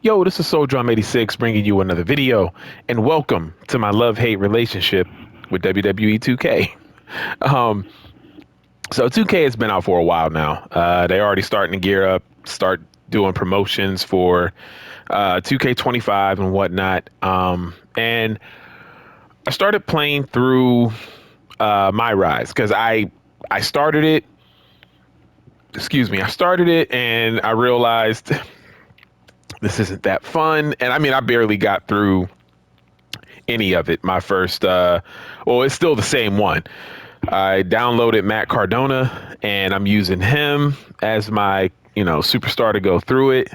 Yo, this is Soul Drum 86 bringing you another video, and welcome to my love-hate relationship with WWE 2K. Um, so 2K has been out for a while now. They already starting to gear up, start doing promotions for 2K25 and whatnot. And I started playing through Myrise because I started it. Excuse me, I started it and I realized this isn't that fun. And I mean, I barely got through any of it. My first, well, it's still the same one. I downloaded Matt Cardona and I'm using him as my, superstar to go through it.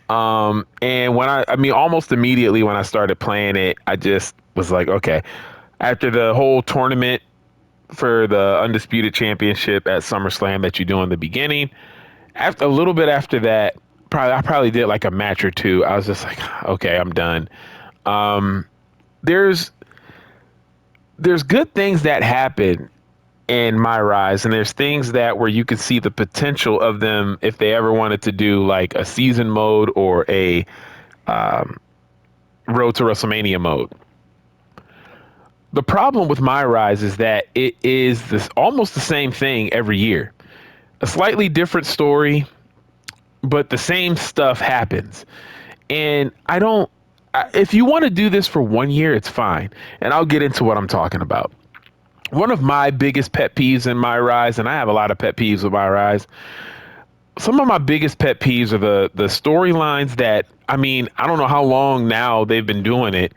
And when I mean, almost immediately when I started playing it, I just was like, okay, after the whole tournament for the Undisputed Championship at SummerSlam that you do in the beginning, after a little bit after that, I probably did like a match or two. I was just like, okay, I'm done. There's good things that happen in Myrise, and there's things that where you could see the potential of them if they ever wanted to do like a season mode or a Road to WrestleMania mode. The problem with Myrise is that it is this almost the same thing every year. A slightly different story, but the same stuff happens. And if you want to do this for 1 year, it's fine. And I'll get into what I'm talking about. One of my biggest pet peeves in Myrise, and I have a lot of pet peeves with Myrise. Some of my biggest pet peeves are the storylines that, I mean, I don't know how long now they've been doing it,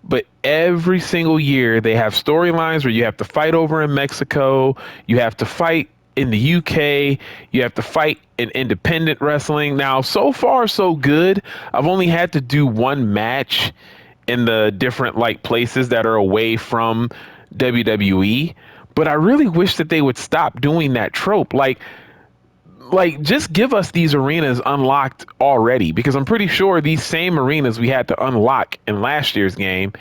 but every single year they have storylines where you have to fight over in Mexico, you have to fight in the UK, you have to fight in independent wrestling. Now, so far, so good. I've only had to do one match in the different like places that are away from WWE, but I really wish that they would stop doing that trope. Like just give us these arenas unlocked already, because I'm pretty sure these same arenas we had to unlock in last year's game,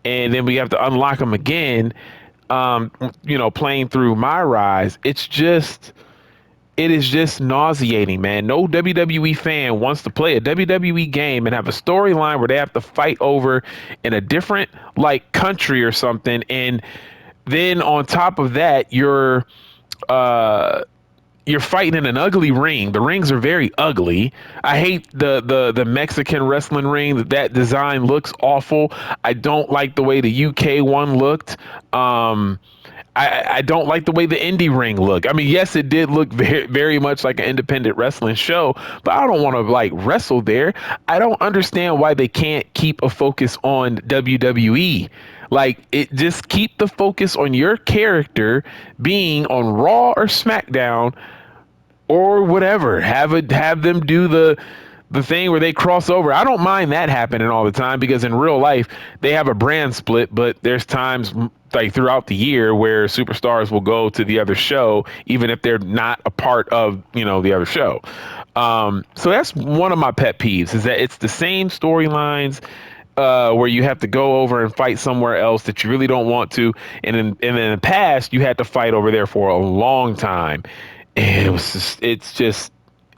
and then we have to unlock them again. Playing through Myrise, it is just nauseating, man. No WWE fan wants to play a WWE game and have a storyline where they have to fight over in a different like country or something, and then on top of that, you're fighting in an ugly ring. The rings are very ugly. I hate the Mexican wrestling ring. That design looks awful. I don't like the way the UK one looked. I don't like the way the indie ring looked. I mean, yes, it did look very, very much like an independent wrestling show, but I don't want to like wrestle there. I don't understand why they can't keep a focus on WWE. Like, it just keep the focus on your character being on Raw or SmackDown or whatever. Have them do the thing where they cross over. I don't mind that happening all the time, because in real life they have a brand split, but there's times like throughout the year where superstars will go to the other show even if they're not a part of, the other show. So that's one of my pet peeves, is that it's the same storylines where you have to go over and fight somewhere else that you really don't want to. And in the past, you had to fight over there for a long time. And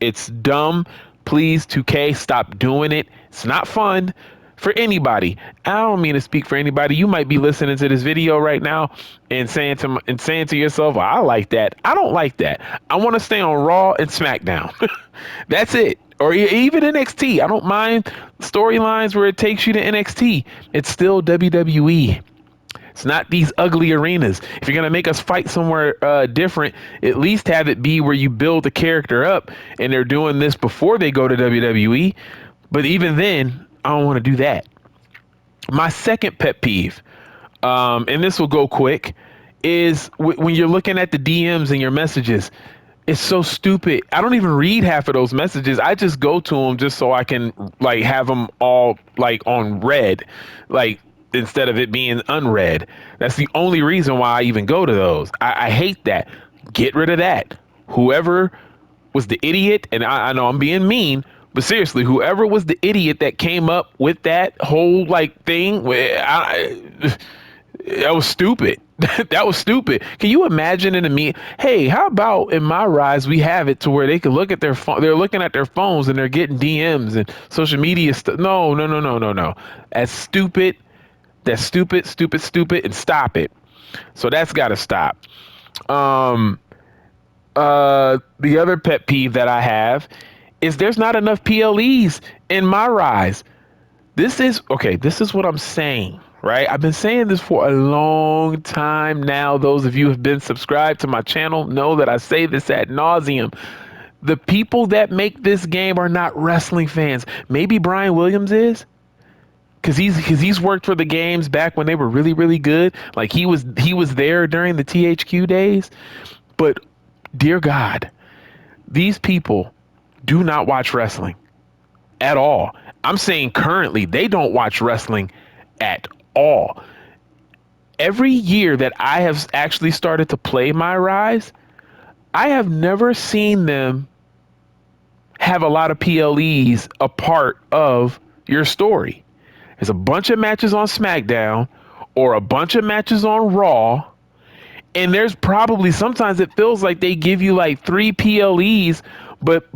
it's dumb. Please, 2K, stop doing it. It's not fun for anybody. I don't mean to speak for anybody. You might be listening to this video right now and saying to yourself, well, I like that. I don't like that. I want to stay on Raw and SmackDown. That's it. Or even NXT. I don't mind storylines where it takes you to NXT. It's still WWE. It's not these ugly arenas. If you're going to make us fight somewhere different, at least have it be where you build the character up, and they're doing this before they go to WWE. But even then, I don't want to do that. My second pet peeve, and this will go quick, is when you're looking at the DMs and your messages. It's so stupid. I don't even read half of those messages. I just go to them just so I can like have them all like on red, like instead of it being unread. That's the only reason why I even go to those. I hate that. Get rid of that. Whoever was the idiot, and I know I'm being mean, but seriously, whoever was the idiot that came up with that whole like thing, that was stupid. That was stupid. Can you imagine in a meet? Hey, how about in Myrise we have it to where they can look at their phone? They're looking at their phones and they're getting DMs and social media stuff. No, no, no, no, no, no. That's stupid. That's stupid, stupid, stupid, and stop it. So that's got to stop. Um, the other pet peeve that I have is there's not enough PLEs in Myrise. This is okay. This is what I'm saying, right? I've been saying this for a long time now. Those of you who have been subscribed to my channel know that I say this ad nauseum. The people that make this game are not wrestling fans. Maybe Brian Williams is, because he's worked for the games back when they were really, really good. Like he was there during the THQ days. But dear God, these people do not watch wrestling at all. I'm saying currently they don't watch wrestling at all. Every year that I have actually started to play Myrise, I have never seen them have a lot of PLEs a part of your story. There's a bunch of matches on SmackDown or a bunch of matches on Raw. And there's probably sometimes it feels like they give you like 3 PLEs, but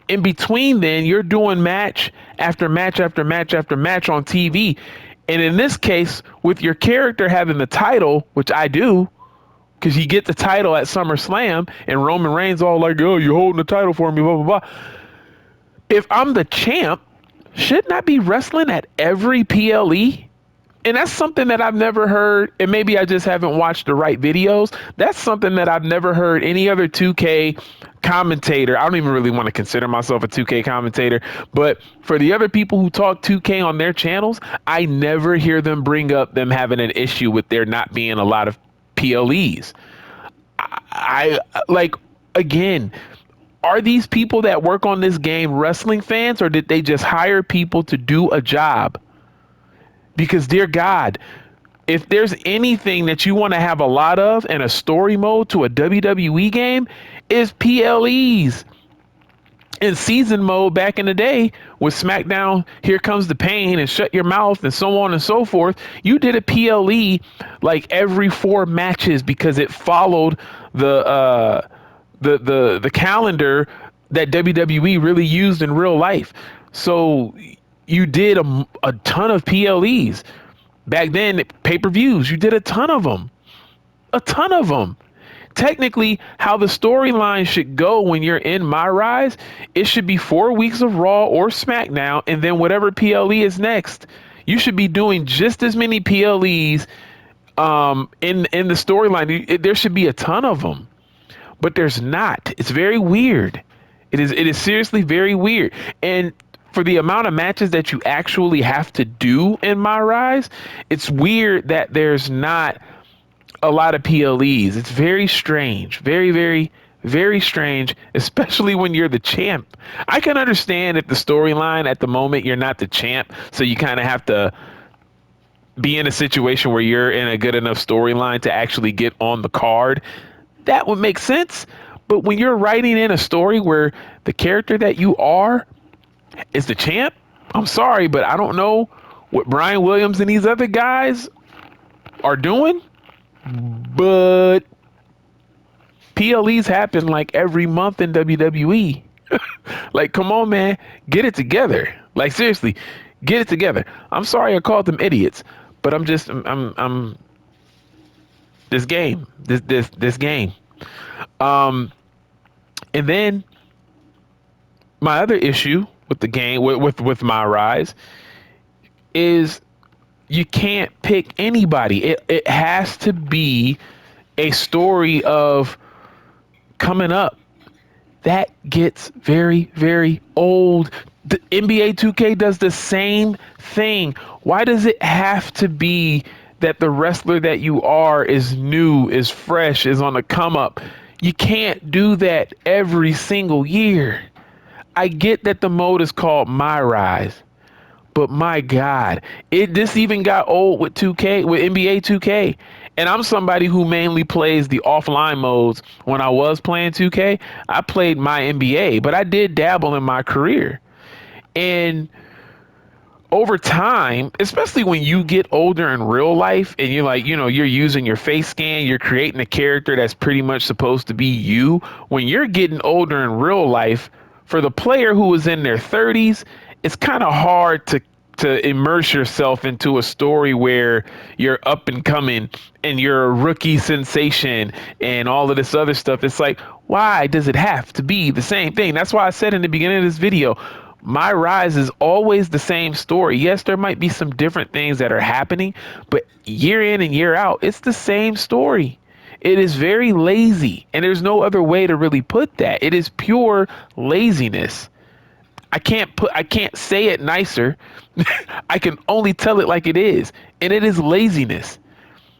in between then you're doing match after match after match after match on TV. And in this case, with your character having the title, which I do, because you get the title at SummerSlam and Roman Reigns all like, oh, you're holding the title for me, blah, blah, blah. If I'm the champ, shouldn't I be wrestling at every PLE? And that's something that I've never heard, and maybe I just haven't watched the right videos. That's something that I've never heard any other 2K commentator. I don't even really want to consider myself a 2K commentator, but for the other people who talk 2K on their channels, I never hear them bring up them having an issue with there not being a lot of PLEs. I like, again, are these people that work on this game wrestling fans, or did they just hire people to do a job? Because, dear God, if there's anything that you want to have a lot of in a story mode to a WWE game, is PLEs. In season mode back in the day with SmackDown, Here Comes the Pain and Shut Your Mouth and so on and so forth, you did a PLE like every 4 matches because it followed the calendar that WWE really used in real life. So you did a ton of PLEs. Back then, pay-per-views, you did a ton of them. A ton of them. Technically, how the storyline should go when you're in Myrise, it should be 4 weeks of Raw or SmackDown, and then whatever PLE is next. You should be doing just as many PLEs in the storyline. There should be a ton of them, but there's not. It's very weird. It is seriously very weird. And for the amount of matches that you actually have to do in Myrise, it's weird that there's not a lot of PLEs. It's very strange. Very, very, very strange, especially when you're the champ. I can understand if the storyline at the moment you're not the champ, so you kind of have to be in a situation where you're in a good enough storyline to actually get on the card. That would make sense. But when you're writing in a story where the character that you are is the champ, I'm sorry, but I don't know what Brian Williams and these other guys are doing. But PLEs happen like every month in WWE. Like, come on, man, get it together. Like, seriously, get it together. I'm sorry I called them idiots, but I'm this game, this game. And then my other issue with the game, with Myrise, is you can't pick anybody. It has to be a story of coming up. That gets very, very old. The NBA 2K does the same thing. Why does it have to be that the wrestler that you are is new, is fresh, is on the come up? You can't do that every single year. I get that the mode is called Myrise, but my God, this even got old with 2K, with NBA 2K. And I'm somebody who mainly plays the offline modes. When I was playing 2K, I played my NBA, but I did dabble in my career. And over time, especially when you get older in real life and you're like, you're using your face scan, you're creating a character that's pretty much supposed to be you. When you're getting older in real life, for the player who is in their 30s, it's kind of hard to immerse yourself into a story where you're up and coming and you're a rookie sensation and all of this other stuff. It's like, why does it have to be the same thing? That's why I said in the beginning of this video, Myrise is always the same story. Yes, there might be some different things that are happening, but year in and year out, it's the same story. It is very lazy, and there's no other way to really put that. It is pure laziness. I can't say it nicer. I can only tell it like it is. And it is laziness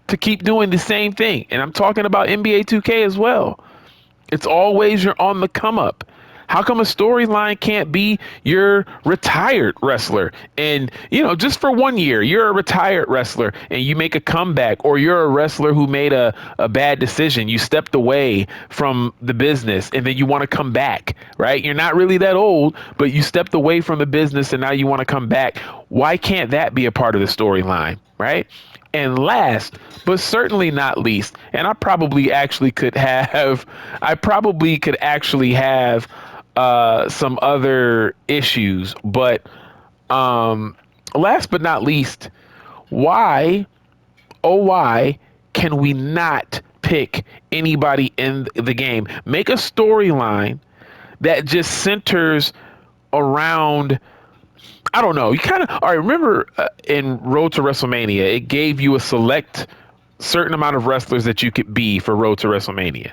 to keep doing the same thing. And I'm talking about NBA 2K as well. It's always you're on the come up. How come a storyline can't be you're retired wrestler and, just for 1 year, you're a retired wrestler and you make a comeback, or you're a wrestler who made a bad decision. You stepped away from the business and then you want to come back, right? You're not really that old, but you stepped away from the business and now you want to come back. Why can't that be a part of the storyline, right? And last, but certainly not least, and I probably could actually have some other issues, but last but not least, why, oh why can we not pick anybody in the game? Make a storyline that just centers around, I don't know. You kind of, all right, remember in Road to WrestleMania, it gave you a select certain amount of wrestlers that you could be for Road to WrestleMania.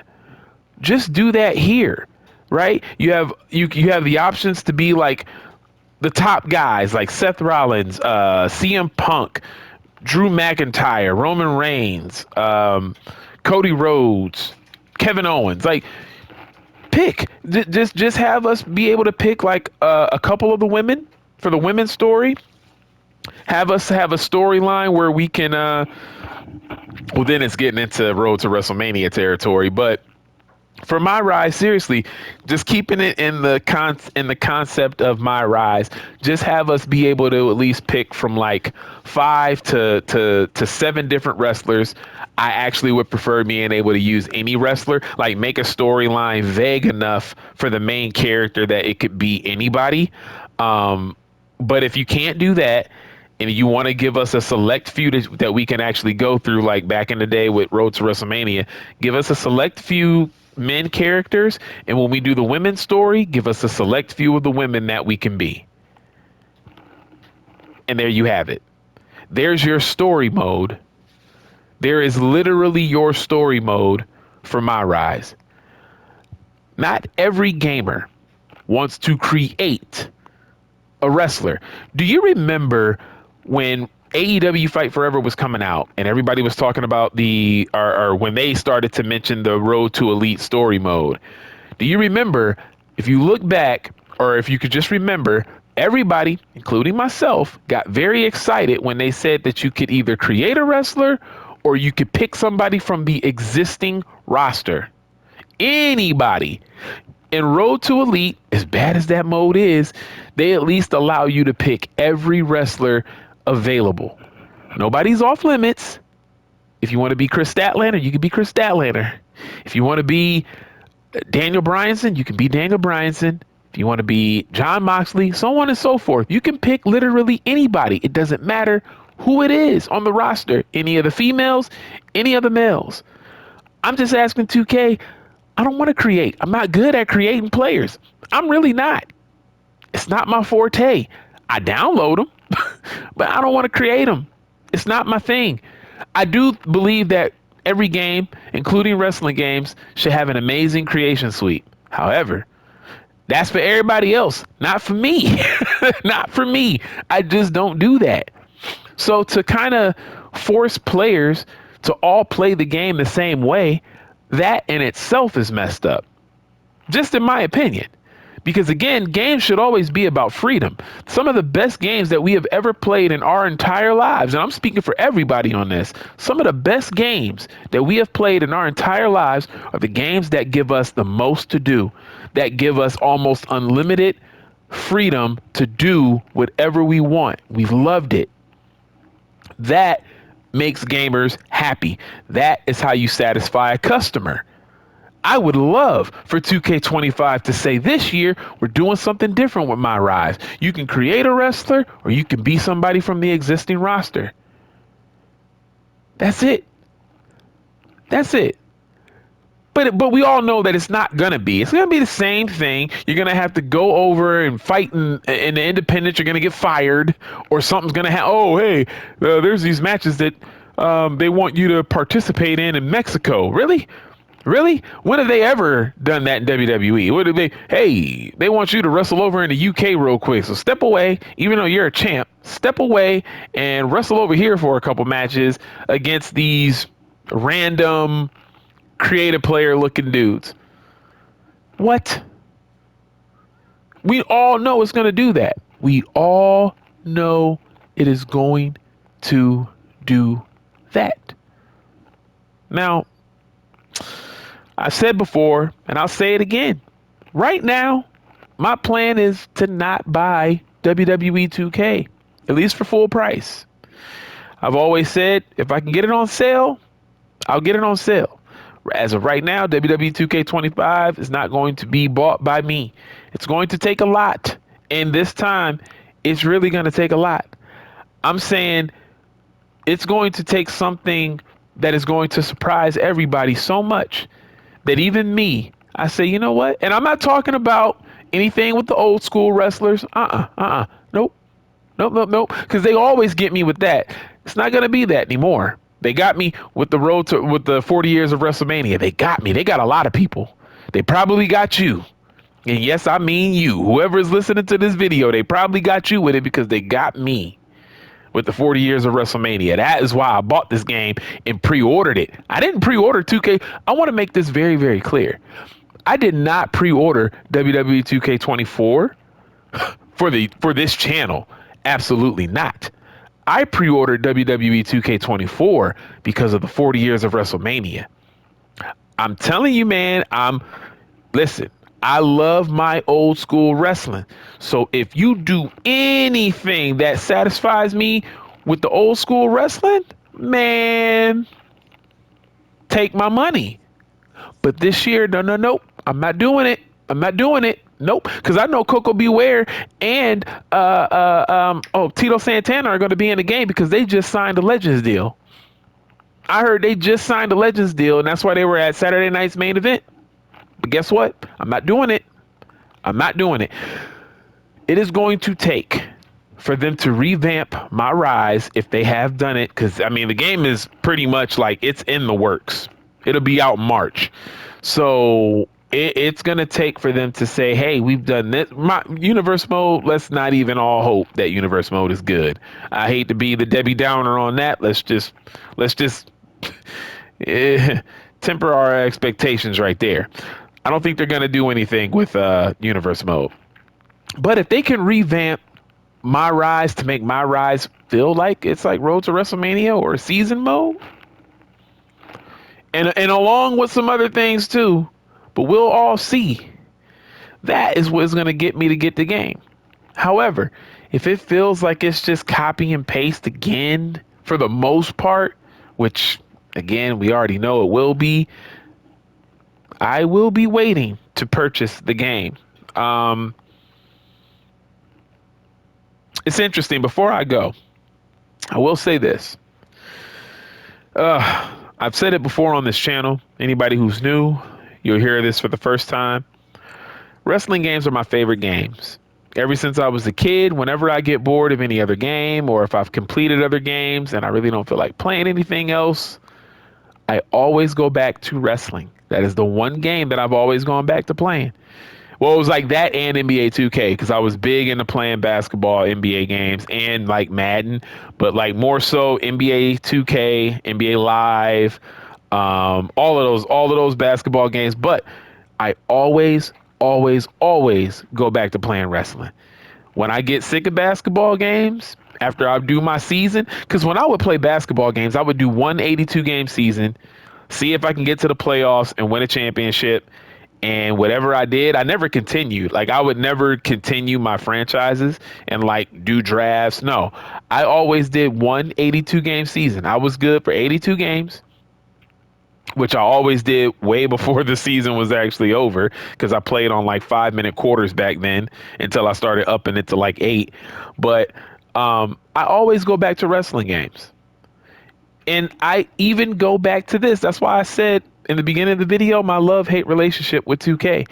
Just do that here, right? You have the options to be like the top guys like Seth Rollins, CM Punk, Drew McIntyre, Roman Reigns, Cody Rhodes, Kevin Owens. Like, pick. Just have us be able to pick like a couple of the women for the women's story. Have us have a storyline where we can. Well, then it's getting into Road to WrestleMania territory, but for Myrise, seriously, just keeping it in the concept of Myrise, just have us be able to at least pick from like 5 to 7 different wrestlers. I actually would prefer being able to use any wrestler, like make a storyline vague enough for the main character that it could be anybody. But if you can't do that, and you want to give us a select few that we can actually go through, like back in the day with Road to WrestleMania, give us a select few men characters, and when we do the women's story, give us a select few of the women that we can be. And there you have it. There's your story mode. There is literally your story mode for Myrise. Not every gamer wants to create a wrestler. Do you remember when AEW Fight Forever was coming out and everybody was talking about or when they started to mention the Road to Elite story mode? Do you remember, if you look back, or if you could just remember, everybody, including myself, got very excited when they said that you could either create a wrestler or you could pick somebody from the existing roster. Anybody. In Road to Elite, as bad as that mode is, they at least allow you to pick every wrestler available. Nobody's off limits. If you want to be Chris Statlander, you can be Chris Statlander. If you want to be Daniel Bryanson, you can be Daniel Bryanson. If you want to be John Moxley, so on and so forth. You can pick literally anybody. It doesn't matter who it is on the roster. Any of the females, any of the males. I'm just asking 2K, I don't want to create. I'm not good at creating players. I'm really not. It's not my forte. I download them, but I don't want to create them. It's not my thing. I do believe that every game, including wrestling games, should have an amazing creation suite. However, that's for everybody else, not for me. Not for me. I just don't do that. So to kind of force players to all play the game the same way, that in itself is messed up. Just in my opinion. Because again, games should always be about freedom. Some of the best games that we have ever played in our entire lives, and I'm speaking for everybody on this, some of the best games that we have played in our entire lives are the games that give us the most to do, that give us almost unlimited freedom to do whatever we want. We've loved it. That makes gamers happy. That is how you satisfy a customer. I would love for 2K25 to say this year, we're doing something different with Myrise. You can create a wrestler or you can be somebody from the existing roster. That's it. That's it. But we all know that it's not going to be. It's going to be the same thing. You're going to have to go over and fight in the independents. You're going to get fired or something's going to happen. Oh, hey, there's these matches that they want you to participate in Mexico. Really? Really? When have they ever done that in WWE? What do they? Hey, they want you to wrestle over in the UK real quick. So step away, even though you're a champ. Step away and wrestle over here for a couple matches against these random creative player looking dudes. What? We all know it's going to do that. We all know it is going to do that. Now, I've said before, and I'll say it again. Right now, my plan is to not buy WWE 2K, at least for full price. I've always said if I can get it on sale, I'll get it on sale. As of right now, WWE 2K25 is not going to be bought by me. It's going to take a lot. And this time, it's really going to take a lot. I'm saying it's going to take something that is going to surprise everybody so much that even me, I say, you know what? And I'm not talking about anything with the old school wrestlers. Nope. Nope. Because they always get me with that. It's not going to be that anymore. They got me with the 40 years of WrestleMania. They got me. They got a lot of people. They probably got you. And yes, I mean you. Whoever is listening to this video, they probably got you with it because they got me with the 40 years of WrestleMania. That is why I bought this game and pre-ordered it. I didn't pre-order 2K. I want to make this very, very clear. I did not pre-order WWE 2K24 for this channel. Absolutely not. I pre-ordered WWE 2K24 because of the 40 years of WrestleMania. I'm telling you, man, listen, I love my old school wrestling. So if you do anything that satisfies me with the old school wrestling, man, take my money. But this year, no. I'm not doing it. Nope. Because I know Coco Beware and Tito Santana are going to be in the game because they just signed a Legends deal. I heard they just signed a Legends deal, and that's why they were at Saturday night's main event. But guess what? I'm not doing it. It is going to take for them to revamp Myrise if they have done it. Because, I mean, the game is pretty much like it's in the works. It'll be out in March. So it's going to take for them to say, hey, we've done this. My universe mode, let's not even all hope that universe mode is good. I hate to be the Debbie Downer on that. Let's just temper our expectations right there. I don't think they're going to do anything with universe mode. But if they can revamp Myrise to make Myrise feel like it's like Road to WrestleMania or season mode, and along with some other things too, but we'll all see. That is what's going to get me to get the game. However, if it feels like it's just copy and paste again for the most part, which again, we already know it will be, I will be waiting to purchase the game. It's interesting. Before I go, I will say this. I've said it before on this channel. Anybody who's new, you'll hear this for the first time. Wrestling games are my favorite games. Ever since I was a kid, whenever I get bored of any other game or if I've completed other games and I really don't feel like playing anything else, I always go back to wrestling. That is the one game that I've always gone back to playing. Well, it was like that and NBA 2K because I was big into playing basketball, NBA games, and like Madden, but like more so NBA 2K, NBA Live, all of those basketball games. But I always go back to playing wrestling. When I get sick of basketball games, after I do my season, because when I would play basketball games, I would do 182 game season, see if I can get to the playoffs and win a championship. And whatever I did, I never continued. Like, I would never continue my franchises and like do drafts. No, I always did one 82 game season. I was good for 82 games, which I always did way before the season was actually over, because I played on like 5 minute quarters back then until I started upping it to like 8. But I always go back to wrestling games. And I even go back to this. That's why I said in the beginning of the video, my love-hate relationship with 2K.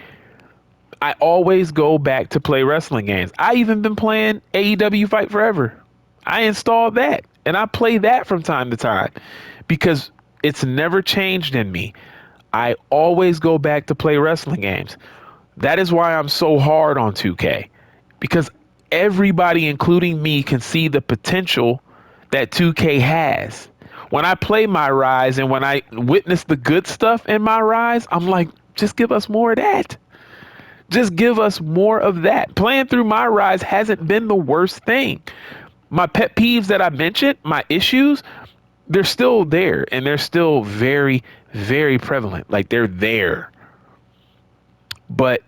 I always go back to play wrestling games. I even been playing AEW Fight Forever. I installed that and I play that from time to time because it's never changed in me. I always go back to play wrestling games. That is why I'm so hard on 2K, because everybody, including me, can see the potential that 2K has. When I play Myrise and when I witness the good stuff in Myrise, I'm like, just give us more of that. Just give us more of that. Playing through Myrise hasn't been the worst thing. My pet peeves that I mentioned, my issues, they're still there and they're still very, very prevalent. Like, they're there. But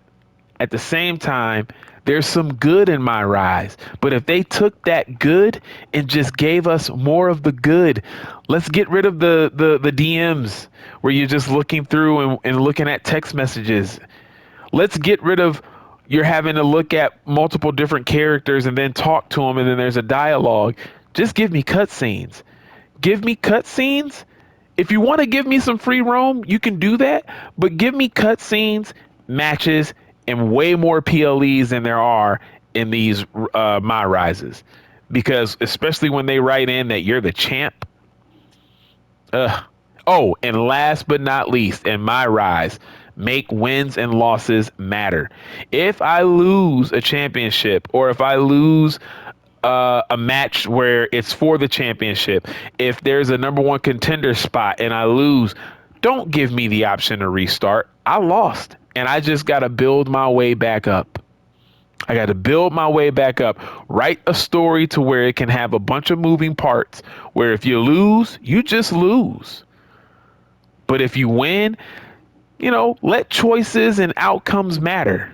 at the same time, there's some good in Myrise. But if they took that good and just gave us more of the good, let's get rid of the DMs where you're just looking through and looking at text messages. Let's get rid of you're having to look at multiple different characters and then talk to them and then there's a dialogue. Just give me cutscenes. Give me cutscenes. If you want to give me some free roam, you can do that. But give me cutscenes, matches, and way more PLEs than there are in these My Rises. Because especially when they write in that you're the champ. Oh, and last but not least, in My Rise, make wins and losses matter. If I lose a championship or if I lose a match where it's for the championship, if there's a number one contender spot and I lose, don't give me the option to restart. I lost and I just got to build my way back up. I got to build my way back up. Write a story to where it can have a bunch of moving parts where if you lose, you just lose. But if you win, let choices and outcomes matter.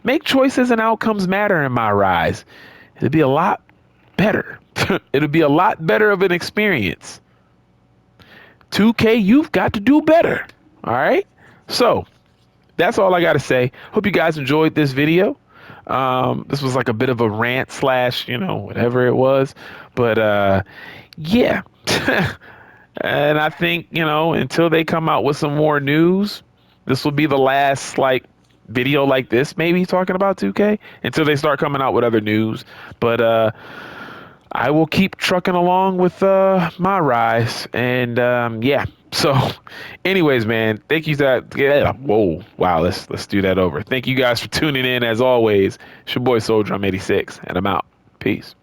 Make choices and outcomes matter in My Rise. It'll be a lot better. It'll be a lot better of an experience. 2K, you've got to do better. All right. So that's all I got to say. Hope you guys enjoyed this video. This was like a bit of a rant slash, whatever it was. But yeah. And I think, until they come out with some more news, this will be the last video like this, maybe talking about 2K until they start coming out with other news. But I will keep trucking along with My Rise. And yeah. So anyways, man, thank you. Whoa. Wow. Let's do that over. Thank you guys for tuning in as always. It's your boy Soul Drum 86 and I'm out. Peace.